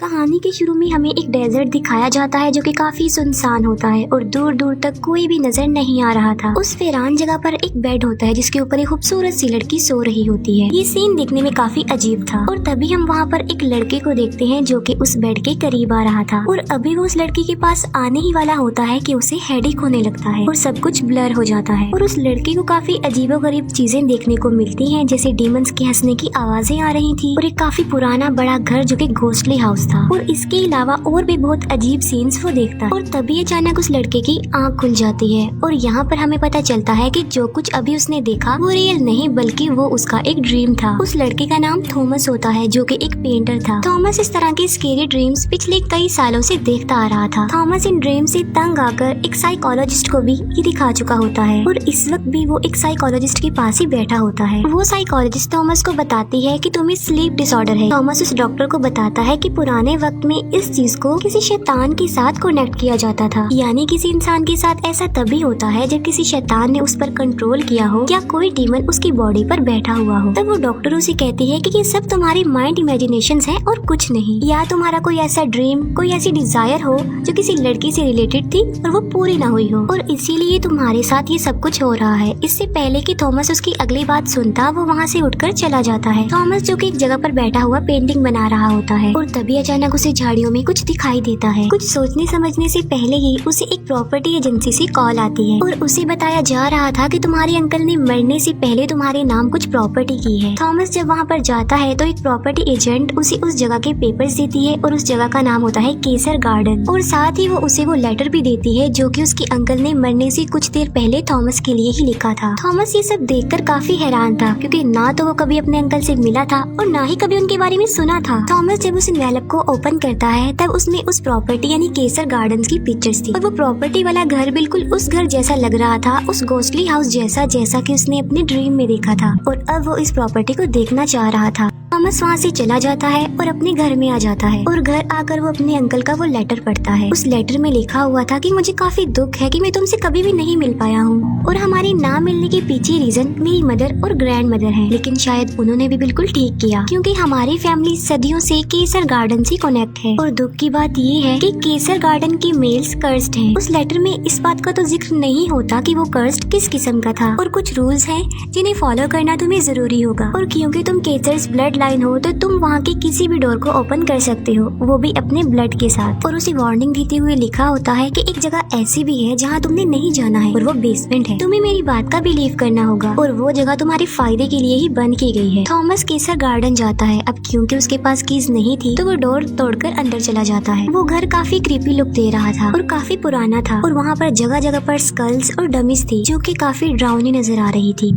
कहानी के शुरू में हमें एक डेजर्ट दिखाया जाता है जो कि काफी सुनसान होता है और दूर दूर तक कोई भी नजर नहीं आ रहा था। उस वीरान जगह पर एक बेड होता है जिसके ऊपर एक खूबसूरत सी लड़की सो रही होती है। ये सीन देखने में काफी अजीब था और तभी हम वहाँ पर एक लड़के को देखते हैं जो कि उस बेड के करीब आ रहा था और अभी वो उस लड़की के पास आने ही वाला होता है कि उसे हेडेक होने लगता है और सब कुछ ब्लर हो जाता है और उस लड़के को काफी अजीबोगरीब चीजें देखने को मिलती हैं, जैसे डीमंस के हंसने की आवाजें आ रही थी और एक काफी पुराना बड़ा घर जो कि घोस्टली हाउस था और इसके अलावा और भी बहुत अजीब सीन्स वो देखता है। और तभी अचानक उस लड़के की आंख खुल जाती है और यहाँ पर हमें पता चलता है कि जो कुछ अभी उसने देखा वो रियल नहीं बल्कि वो उसका एक ड्रीम था। उस लड़के का नाम थॉमस होता है जो कि एक पेंटर था। थॉमस इस तरह के स्केरी ड्रीम्स पिछले कई सालों से देखता आ रहा था। थॉमस इन ड्रीम से तंग आकर एक साइकोलॉजिस्ट को भी ये दिखा चुका होता है और इस वक्त भी वो एक साइकोलॉजिस्ट के पास ही बैठा होता है। वो साइकोलॉजिस्ट थॉमस को बताती है कि तुम्हें स्लीप डिसऑर्डर है। थॉमस उस डॉक्टर को बताता है कि पुराने वक्त में इस चीज को किसी शैतान के साथ कनेक्ट किया जाता था, यानी किसी इंसान के साथ ऐसा तभी होता है जब किसी शैतान ने उस पर कंट्रोल किया हो या कोई डीमन उसकी बॉडी पर बैठा हुआ हो। तब वो डॉक्टर उसे कहती है कि ये सब तुम्हारी माइंड इमेजिनेशंस हैं और कुछ नहीं, या तुम्हारा कोई ऐसा ड्रीम कोई ऐसी डिजायर हो जो किसी लड़की से रिलेटेड थी और वो पूरी ना हुई हो और इसीलिए तुम्हारे साथ ये सब कुछ हो रहा है। इससे पहले कि थॉमस उसकी अगली बात सुनता वो वहाँ से उठकर चला जाता है। थॉमस जो कि एक जगह पर बैठा हुआ पेंटिंग बना रहा होता है और तभी अचानक उसे झाड़ियों में कुछ दिखाई देता है। कुछ सोचने समझने से पहले ही उसे एक प्रॉपर्टी एजेंसी से कॉल आती है और उसे बताया जा रहा था कि तुम्हारे अंकल ने मरने से पहले तुम्हारे नाम कुछ प्रॉपर्टी की है। थॉमस जब वहाँ पर जाता है तो एक प्रॉपर्टी एजेंट उसे उस जगह के पेपर्स देती है और उस जगह का नाम होता है केसर गार्डन और साथ ही वो उसे वो लेटर भी देती है जो कि उसके अंकल ने मरने से कुछ देर पहले थॉमस के लिए ही लिखा था। थॉमस ये सब देखकर काफी हैरान था क्योंकि ना तो वो कभी अपने अंकल से मिला था और ना ही कभी उनके बारे में सुना था। थॉमस जब उस एनवेलप को ओपन करता है तब उसमें उस प्रॉपर्टी यानी केसर गार्डन्स की पिक्चर्स थी और वो प्रॉपर्टी वाला घर बिल्कुल उस घर जैसा लग रहा था, उस घोस्टली हाउस जैसा कि उसने अपने ड्रीम में देखा था और अब वो इस प्रॉपर्टी को देखना चाह रहा था। थॉमस वहाँ से चला जाता है और अपने घर में आ जाता है और घर आकर वो अपने अंकल का वो लेटर पढ़ता है। उस लेटर में लिखा हुआ था कि मुझे काफी दुख है कि मैं तुमसे कभी भी नहीं मिल पाया हूँ और हमारे ना मिलने के पीछे रीजन मेरी मदर और ग्रैंड मदर है, लेकिन शायद उन्होंने भी बिल्कुल ठीक किया क्योंकि हमारी फैमिली सदियों से केसर गार्डन से कनेक्ट है और दुख की बात ये है कि केसर गार्डन के मेल्स कर्स्ड हैं। उस लेटर में इस बात का तो जिक्र नहीं होता कि वो कर्स्ड किस किस्म का था और कुछ रूल्स हैं जिन्हें फॉलो करना तुम्हें जरूरी होगा और क्योंकि तुम केसर्स ब्लड लाइन हो तो तुम वहाँ के किसी भी डोर को ओपन कर सकते हो, वो भी अपने ब्लड के साथ। और उसे वार्निंग देते हुए लिखा होता है कि एक जगह ऐसी भी है जहाँ तुमने नहीं जाना है और वो बेसमेंट है, तुम्हें मेरी बात का बिलीव करना होगा और वो जगह तुम्हारे फायदे के लिए ही बंद की गई है। थॉमस केसर गार्डन जाता है। अब क्योंकि उसके पास कीज नहीं थी तो वो डोर तोड़कर अंदर चला जाता है। वो घर काफी क्रीपी लुक दे रहा था और काफी पुराना था और वहाँ पर जगह जगह पर स्कल्स और डमीज थी जो कि काफी डरावनी नजर आ रही थी।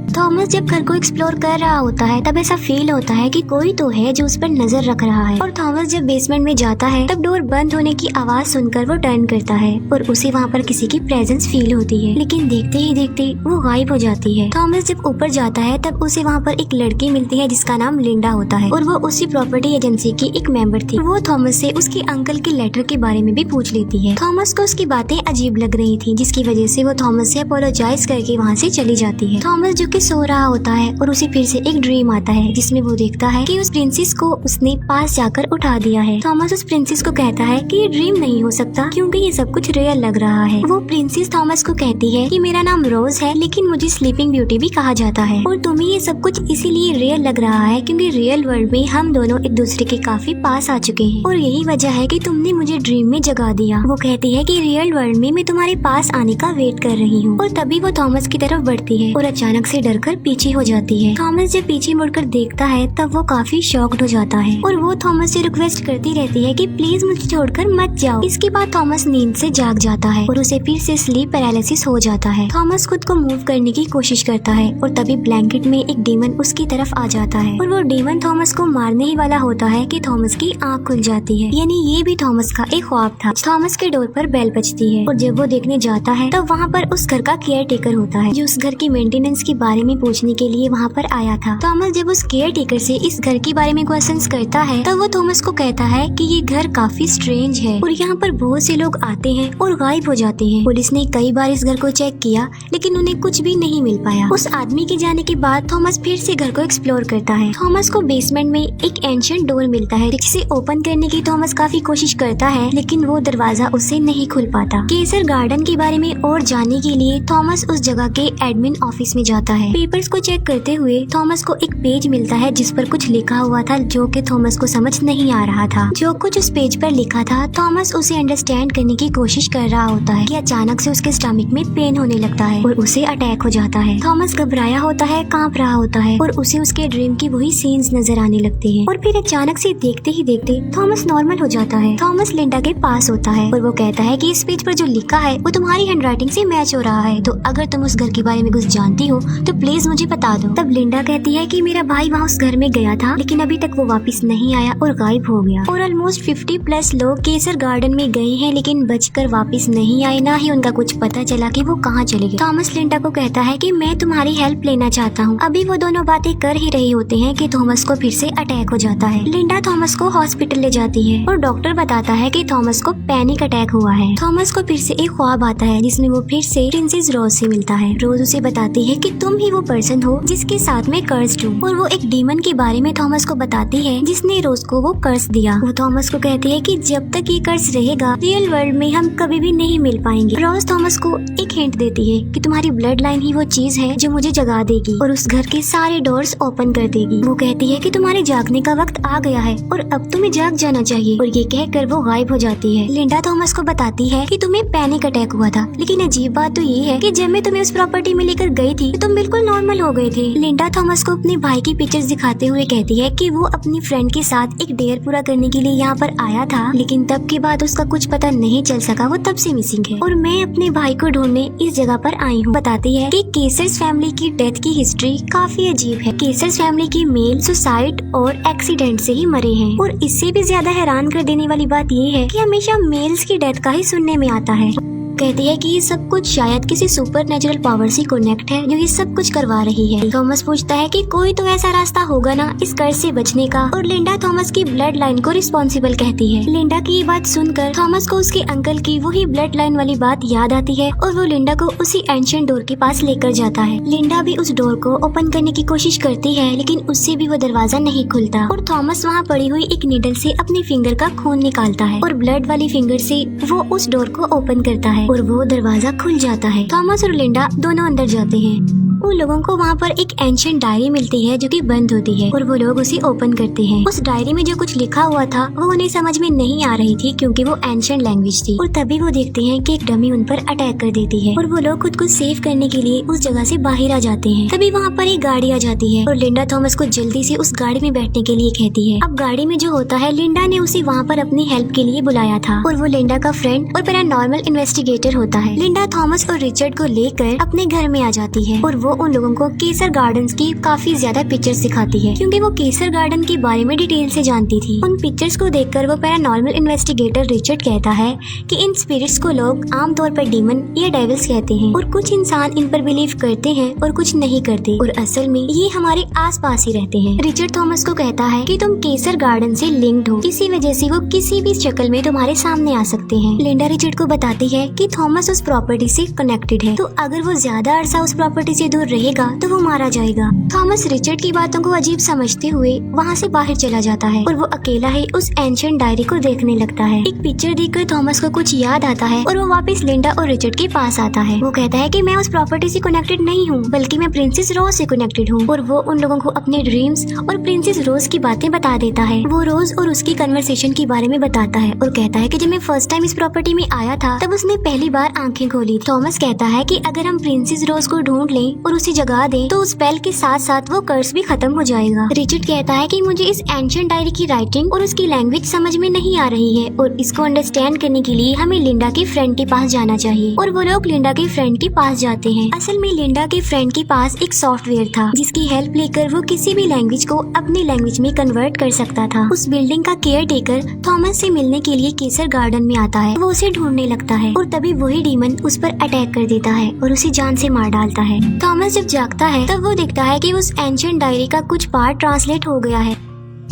थॉमस जब घर को एक्सप्लोर कर रहा होता है तब ऐसा फील होता है कि कोई तो है जो उस पर नजर रख रहा है और थॉमस जब बेसमेंट में जाता है तब डोर बंद होने की आवाज सुनकर वो टर्न करता है और उसे वहाँ पर किसी की प्रेजेंस फील होती है, लेकिन देखते ही देखते वो गायब हो जाती है। थॉमस जब ऊपर जाता है तब उसे वहाँ पर एक लड़की मिलती है जिसका नाम लिंडा होता है और वो उसी प्रॉपर्टी एजेंसी की एक मेंबर थी। वो थॉमस से उसके अंकल के लेटर के बारे में भी पूछ लेती है। थॉमस को उसकी बातें अजीब लग रही थी जिसकी वजह से वो थॉमस से अपोलोजाइज करके वहाँ से चली जाती है। थॉमस जो कि सो रहा होता है और उसे फिर से एक ड्रीम आता है जिसमें वो देखता है कि उस प्रिंसेस को उसने पास जाकर उठा दिया है। थॉमस उस प्रिंसेस को कहता है कि ये ड्रीम नहीं हो सकता क्योंकि ये सब कुछ रियल लग रहा है। वो प्रिंसेस थॉमस को कहती है कि मेरा नाम रोज है लेकिन मुझे स्लीपिंग ब्यूटी भी कहा जाता है और तुम्हें ये सब कुछ इसीलिए रियल लग रहा है क्योंकि रियल वर्ल्ड में हम दोनों एक दूसरे के काफी पास आ चुके हैं और यही वजह है कि तुमने मुझे ड्रीम में जगा दिया। वो कहती है कि रियल वर्ल्ड में मैं तुम्हारे पास आने का वेट कर रही हूँ और तभी वो थॉमस की तरफ बढ़ती है और अचानक से डरकर पीछे हो जाती है। थॉमस जब पीछे मुड़कर देखता है तब वो काफी शॉक्ड हो जाता है और वो थॉमस से रिक्वेस्ट करती रहती है कि प्लीज मुझे छोड़कर मत जाओ। इसके बाद थॉमस नींद से जाग जाता है और उसे फिर से स्लीप पैरालिसिस हो जाता है। थॉमस खुद को मूव करने की कोशिश करता है और तभी ब्लैंकेट में एक डीमन उसकी तरफ आ जाता है और वो डीमन थॉमस को मारने ही वाला होता है कि थॉमस की आंख खुल जाती है, यानी ये भी थॉमस का एक ख्वाब था। थॉमस के डोर पर बेल बजती है और जब वो देखने जाता है तब वहाँ पर उस घर का केयर टेकर होता है जो उस घर की मेंटेनेंस के बारे में पूछने के लिए वहाँ पर आया था। थॉमस जब उस केयर टेकर से इस घर के बारे में क्वेश्चंस करता है तब वो थॉमस को कहता है कि ये घर काफी स्ट्रेंज है और यहाँ पर बहुत से लोग आते हैं और गायब हो जाते हैं। पुलिस ने कई बार इस घर को चेक किया लेकिन उन्हें कुछ भी नहीं मिल पाया। उस आदमी के जाने के बाद थॉमस फिर से घर को एक्सप्लोर करता है। थॉमस को बेसमेंट में एक एंशिएंट डोर मिलता है जिसे ओपन करने की थॉमस काफी कोशिश करता है लेकिन वो दरवाजा उससे नहीं खुल पाता। केसर गार्डन के बारे में और जानने के लिए थॉमस उस जगह के एडमिन ऑफिस में जाता है। पेपर्स को चेक करते हुए थॉमस को एक पेज मिलता है जिस पर कुछ लिखा हुआ था जो कि थॉमस को समझ नहीं आ रहा था। जो कुछ उस पेज पर लिखा था थॉमस उसे अंडरस्टैंड करने की कोशिश कर रहा होता है कि अचानक से उसके स्टमक में पेन होने लगता है और उसे अटैक हो जाता है। थॉमस घबराया होता है, कांप रहा होता है और उसे उसके ड्रीम की वही सीन्स नजर आने लगते हैं और फिर अचानक से देखते ही देखते थॉमस नॉर्मल हो जाता है। थॉमस लिंडा के पास होता है और वो कहता है कि इस पेज पर जो लिखा है वो तुम्हारी हैंडराइटिंग से मैच हो रहा है, तो अगर तुम उस घर के बारे में कुछ जानती हो तो प्लीज मुझे बता दो। तब लिंडा कहती है कि मेरा भाई वहाँ उस घर में गया था लेकिन अभी तक वो वापस नहीं आया और गायब हो गया और ऑलमोस्ट 50+ लोग केसर गार्डन में गए हैं लेकिन बचकर वापस नहीं आए, ना ही उनका कुछ पता चला कि वो कहाँ चले गए। थॉमस लिंडा को कहता है कि मैं तुम्हारी हेल्प लेना चाहता हूँ। अभी वो दोनों बातें कर ही रहे होते हैं कि थॉमस को फिर से अटैक हो जाता है। लिंडा थॉमस को हॉस्पिटल ले जाती है और डॉक्टर बताता है कि थॉमस को पैनिक अटैक हुआ है। थॉमस को फिर से एक ख्वाब आता है जिसमें वो फिर से प्रिंसेस रोज से मिलता है। रोज उसे बताती है कि तुम ही वो पर्सन हो जिसके साथ मैं कर्स्ड हूँ और वो एक डीमन के बारे में थॉमस को बताती है जिसने रोज को वो कर्स दिया। वो थॉमस को कहती है कि जब तक ये कर्स रहेगा रियल वर्ल्ड में हम कभी भी नहीं मिल पाएंगे। रोज थॉमस को एक हिंट देती है कि तुम्हारी ब्लड लाइन ही वो चीज है जो मुझे जगा देगी और उस घर के सारे डोर्स ओपन कर देगी। वो कहती है कि तुम्हारे जागने का वक्त आ गया है और अब तुम्हें जाग जाना चाहिए और ये कहकर वो गायब हो जाती है। लिंडा थॉमस को बताती है कि तुम्हें पैनिक अटैक हुआ था लेकिन अजीब बात तो ये है कि जब मैं तुम्हें उस प्रॉपर्टी में लेकर गई थी तो तुम बिल्कुल नॉर्मल हो गए थे। लिंडा थॉमस को अपने भाई की पिक्चर्स दिखाते हुए कहती है कि वो अपनी फ्रेंड के साथ एक डेयर पूरा करने के लिए यहाँ पर आया था लेकिन तब के बाद उसका कुछ पता नहीं चल सका, वो तब से मिसिंग है और मैं अपने भाई को ढूंढने इस जगह पर आई हूँ। बताती है कि केसर्स फैमिली की डेथ की हिस्ट्री काफी अजीब है। केसर्स फैमिली की मेल सुसाइड और एक्सीडेंट से ही मरे हैं और इससे भी ज्यादा हैरान कर देने वाली बात ये है कि हमेशा मेल्स की डेथ का ही सुनने में आता है। कहती है कि ये सब कुछ शायद किसी सुपर नेचुरल पावर से कनेक्ट है जो ये सब कुछ करवा रही है। थॉमस पूछता है कि कोई तो ऐसा रास्ता होगा ना इस कर्ज से बचने का और लिंडा थॉमस की ब्लड लाइन को रिस्पॉन्सिबल कहती है। लिंडा की ये बात सुनकर थॉमस को उसके अंकल की वही ब्लड लाइन वाली बात याद आती है और वो लिंडा को उसी एंशिएंट डोर के पास लेकर जाता है। लिंडा भी उस डोर को ओपन करने की कोशिश करती है लेकिन उससे भी वो दरवाजा नहीं खुलता और थॉमस वहाँ पड़ी हुई एक नीडल से अपने फिंगर का खून निकालता है और ब्लड वाली फिंगर से वो उस डोर को ओपन करता है और वो दरवाजा खुल जाता है। थॉमस और लिंडा दोनों अंदर जाते हैं। उन लोगों को वहाँ पर एक एंशिएंट डायरी मिलती है जो कि बंद होती है और वो लोग उसे ओपन करते हैं। उस डायरी में जो कुछ लिखा हुआ था वो उन्हें समझ में नहीं आ रही थी क्योंकि वो एंशिएंट लैंग्वेज थी और तभी वो देखते हैं कि एक डमी उन पर अटैक कर देती है और वो लोग खुद को सेव करने के लिए उस जगह से बाहर आ जाते हैं। तभी वहाँ पर एक गाड़ी आ जाती है और लिंडा थॉमस को जल्दी से उस गाड़ी में बैठने के लिए कहती है। अब गाड़ी में जो होता है लिंडा ने उसे वहाँ पर अपनी हेल्प के लिए बुलाया था और वो लिंडा का फ्रेंड और पैरानॉर्मल इन्वेस्टिगेटर होता है। लिंडा थॉमस और रिचर्ड को लेकर अपने घर में आ जाती है और वो उन लोगों को केसर गार्डन्स की काफी ज्यादा पिक्चर्स दिखाती है क्योंकि वो केसर गार्डन के बारे में डिटेल से जानती थी। उन पिक्चर्स को देखकर वो पैरानॉर्मल इन्वेस्टिगेटर रिचर्ड कहता है कि इन स्पिरिट्स को लोग आमतौर पर डीमन या डेविल्स कहते हैं और कुछ इंसान इन पर बिलीव करते हैं और कुछ नहीं करते और असल में ये हमारे आसपास ही रहते हैं। रिचर्ड थॉमस को कहता है कि तुम केसर गार्डन से लिंक्ड हो, इसी वजह से वो किसी भी शक्ल में तुम्हारे सामने आ सकते हैं। लिंडा रिचर्ड को बताती है कि थॉमस उस प्रॉपर्टी से कनेक्टेड है, तो अगर वो ज्यादा अरसा उस प्रॉपर्टी से दूर रहेगा तो वो मारा जाएगा। थॉमस रिचर्ड की बातों को अजीब समझते हुए वहाँ से बाहर चला जाता है और वो अकेला ही उस एंशिएंट डायरी को देखने लगता है। एक पिक्चर देखकर थॉमस को कुछ याद आता है और वो वापस लिंडा और रिचर्ड के पास आता है। वो कहता है कि मैं उस प्रॉपर्टी से कनेक्टेड नहीं हूँ बल्कि मैं प्रिंसेस रोज से कनेक्टेड हूँ और वो उन लोगों को अपने ड्रीम्स और प्रिंसेस रोज की बातें बता देता है। वो रोज और उसकी कन्वर्सेशन के बारे में बताता है और कहता है कि जब मैं फर्स्ट टाइम इस प्रॉपर्टी में आया था तब उसने पहली बार आंखें खोली। थॉमस कहता है कि अगर हम प्रिंसेस रोज को ढूंढ लें और उसे जगा दें तो उस स्पेल के साथ साथ वो कर्स भी खत्म हो जाएगा। रिचर्ड कहता है कि मुझे इस एंशिएंट डायरी की राइटिंग और उसकी लैंग्वेज समझ में नहीं आ रही है और इसको अंडरस्टैंड करने के लिए हमें लिंडा के फ्रेंड के पास जाना चाहिए और वो लोग लिंडा के फ्रेंड के पास जाते हैं। असल में लिंडा के फ्रेंड के पास एक सॉफ्टवेयर था जिसकी हेल्प लेकर वो किसी भी लैंग्वेज को अपनी लैंग्वेज में कन्वर्ट कर सकता था। उस बिल्डिंग का केयर टेकर थॉमस से मिलने के लिए केसर गार्डन में आता है। वो उसे ढूंढने लगता है और तभी वही डीमन उस पर अटैक कर देता है और उसे जान से मार डालता है। थॉमस जब जागता है तब वो देखता है कि उस एंशिएंट डायरी का कुछ पार्ट ट्रांसलेट हो गया है।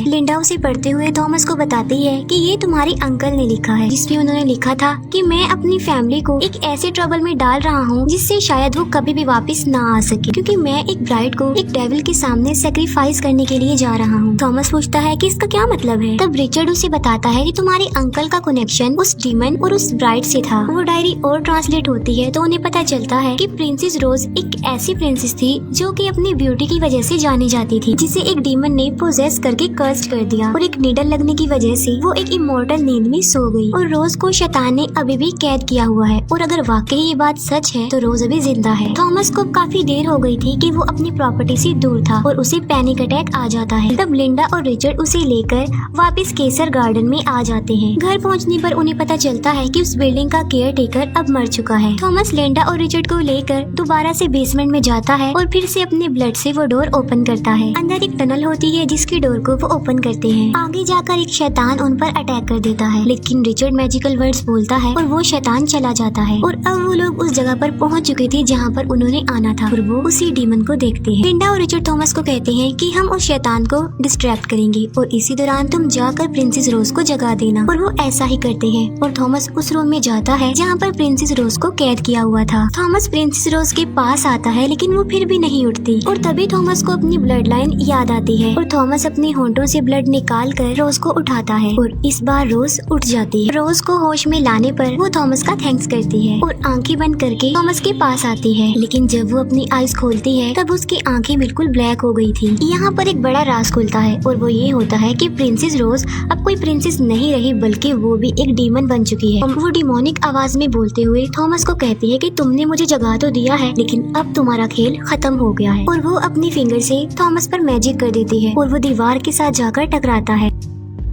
लिंडा उसे पढ़ते हुए थॉमस को बताती है कि ये तुम्हारी अंकल ने लिखा है, जिसमें उन्होंने लिखा था कि मैं अपनी फैमिली को एक ऐसे ट्रबल में डाल रहा हूँ जिससे शायद वो कभी भी वापस ना आ सके, क्योंकि मैं एक ब्राइड को एक डेविल के सामने सेक्रीफाइस करने के लिए जा रहा हूँ। थॉमस पूछता है कि इसका क्या मतलब है। तब रिचर्ड उसे बताता है कि तुम्हारे अंकल का कनेक्शन उस डीमन और उस ब्राइड से था। वो डायरी और ट्रांसलेट होती है तो उन्हें पता चलता है कि प्रिंसेस रोज एक ऐसी प्रिंसेस थी जो कि अपनी ब्यूटी की वजह से जानी जाती थी, जिसे एक डीमन ने पोजेस करके कर्स्ड कर दिया और एक नीडल लगने की वजह से वो एक इमोर्टल नींद में सो गई और रोज को शैतान ने अभी भी कैद किया हुआ है। और अगर वाकई ये बात सच है तो रोज अभी जिंदा है। थॉमस को काफी देर हो गई थी कि वो अपनी प्रॉपर्टी से दूर था और उसे पैनिक अटैक आ जाता है। तब लिंडा और रिचर्ड उसे लेकर वापस केसर गार्डन में आ जाते हैं। घर पहुंचने पर उन्हें पता चलता है कि उस बिल्डिंग का केयर टेकर अब मर चुका है। थॉमस लिंडा और रिचर्ड को लेकर दोबारा से बेसमेंट में जाता है और फिर से अपने ब्लड से वो डोर ओपन करता है। अंदर एक टनल होती है जिसकी डोर को वो ओपन करते हैं। आगे जाकर एक शैतान उन पर अटैक कर देता है, लेकिन रिचर्ड मैजिकल वर्ड्स बोलता है और वो शैतान चला जाता है। और अब वो लोग उस जगह पर पहुंच चुके थे जहां पर उन्होंने आना था और वो उसी डीमन को देखते हैं। लिंडा और रिचर्ड थॉमस को कहते हैं कि हम उस शैतान को डिस्ट्रैक्ट करेंगे और इसी दौरान तुम जाकर प्रिंसेस रोज को जगा देना। और वो ऐसा ही करते हैं और थॉमस उस रूम में जाता है जहाँ पर प्रिंसेस रोज को कैद किया हुआ था। थॉमस प्रिंसेस रोज के पास आता है लेकिन वो फिर भी नहीं उठती और तभी थॉमस को अपनी ब्लड लाइन याद आती है और थॉमस अपने होंठों से ब्लड निकाल कर रोज को उठाता है और इस बार रोज उठ जाती है। रोज को होश में लाने पर वो थॉमस का थैंक्स करती है और आंखें बंद करके थॉमस के पास आती है, लेकिन जब वो अपनी आईज खोलती है तब उसकी आंखें बिल्कुल ब्लैक हो गई थी। यहाँ पर एक बड़ा राज खुलता है और वो ये होता है कि प्रिंसेस रोज अब कोई प्रिंसेस नहीं रही बल्कि वो भी एक डीमन बन चुकी है। वो डिमोनिक आवाज में बोलते हुए थॉमस को कहती है कि तुमने मुझे जगा तो दिया है लेकिन अब तुम्हारा खेल खत्म हो गया है। और वो अपनी फिंगर से थॉमस पर मैजिक कर देती है और वो दीवार के साथ जाकर टकराता है।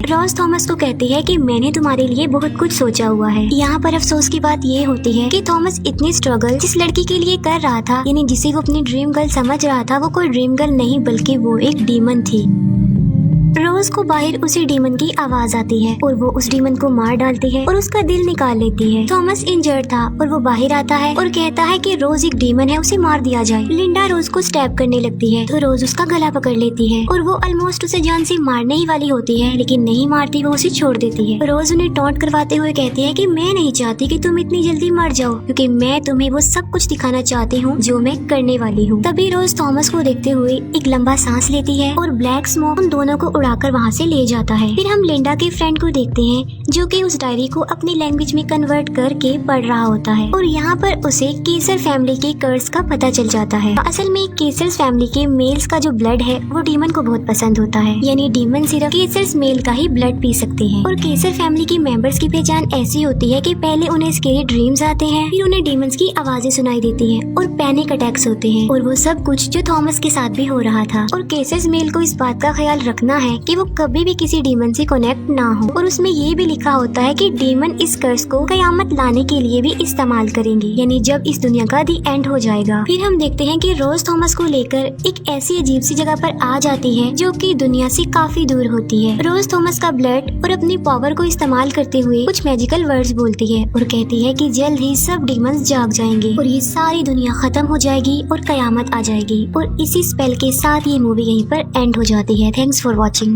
रोज थॉमस को कहती है कि मैंने तुम्हारे लिए बहुत कुछ सोचा हुआ है। यहाँ पर अफसोस की बात ये होती है कि थॉमस इतनी स्ट्रगल जिस लड़की के लिए कर रहा था, यानी जिसे वो अपनी ड्रीम गर्ल समझ रहा था, वो कोई ड्रीम गर्ल नहीं बल्कि वो एक डीमन थी। रोज को बाहर उसी डीमन की आवाज आती है और वो उस डीमन को मार डालती है और उसका दिल निकाल लेती है। थॉमस इंजर्ड था और वो बाहर आता है और कहता है कि रोज एक डीमन है, उसे मार दिया जाए। लिंडा रोज को स्टैब करने लगती है तो रोज उसका गला पकड़ लेती है और वो ऑलमोस्ट उसे जान से मारने ही वाली होती है, लेकिन नहीं मारती, वो उसे छोड़ देती है। रोज उन्हें टॉन्ट करवाते हुए कहती है कि मैं नहीं चाहती कि तुम इतनी जल्दी मर जाओ, क्योंकि मैं तुम्हें वो सब कुछ दिखाना चाहती हूँ जो मैं करने वाली हूँ। तभी रोज थॉमस को देखते हुए एक लंबा सांस लेती है और ब्लैक स्मोक उन दोनों को उड़ाकर वहाँ से ले जाता है। फिर हम लिंडा के फ्रेंड को देखते हैं जो कि उस डायरी को अपनी लैंग्वेज में कन्वर्ट करके पढ़ रहा होता है और यहाँ पर उसे केसर फैमिली के कर्स का पता चल जाता है। असल में केसर फैमिली के मेल्स का जो ब्लड है वो डीमन को बहुत पसंद होता है, यानी डीमन सिर्फ केसर मेल का ही ब्लड पी सकते हैं। और केसर फैमिली के मेंबर्स की पहचान ऐसी होती है कि पहले उन्हें स्केरी ड्रीम्स आते हैं, फिर उन्हें डीमंस की आवाजें सुनाई देती हैं और पैनिक अटैक्स होते हैं। और वो सब कुछ जो थॉमस के साथ भी हो रहा था। और केसर मेल को इस बात का ख्याल रखना है कि वो कभी भी किसी डीमन से कनेक्ट ना हो। और उसमें ये भी लिखा होता है कि डीमन इस कर्स को कयामत लाने के लिए भी इस्तेमाल करेंगे, यानी जब इस दुनिया का दी एंड हो जाएगा। फिर हम देखते हैं कि रोज थॉमस को लेकर एक ऐसी अजीब सी जगह पर आ जाती है जो कि दुनिया से काफी दूर होती है। रोज थॉमस का ब्लड और अपनी पावर को इस्तेमाल करते हुए कुछ मैजिकल वर्ड्स बोलती है और कहती है कि जल्द ही सब डीमंस जाग जाएंगे और ये सारी दुनिया खत्म हो जाएगी और कयामत आ जाएगी। और इसी स्पेल के साथ ये मूवी यहीं पर एंड हो जाती है। Thanks for watching.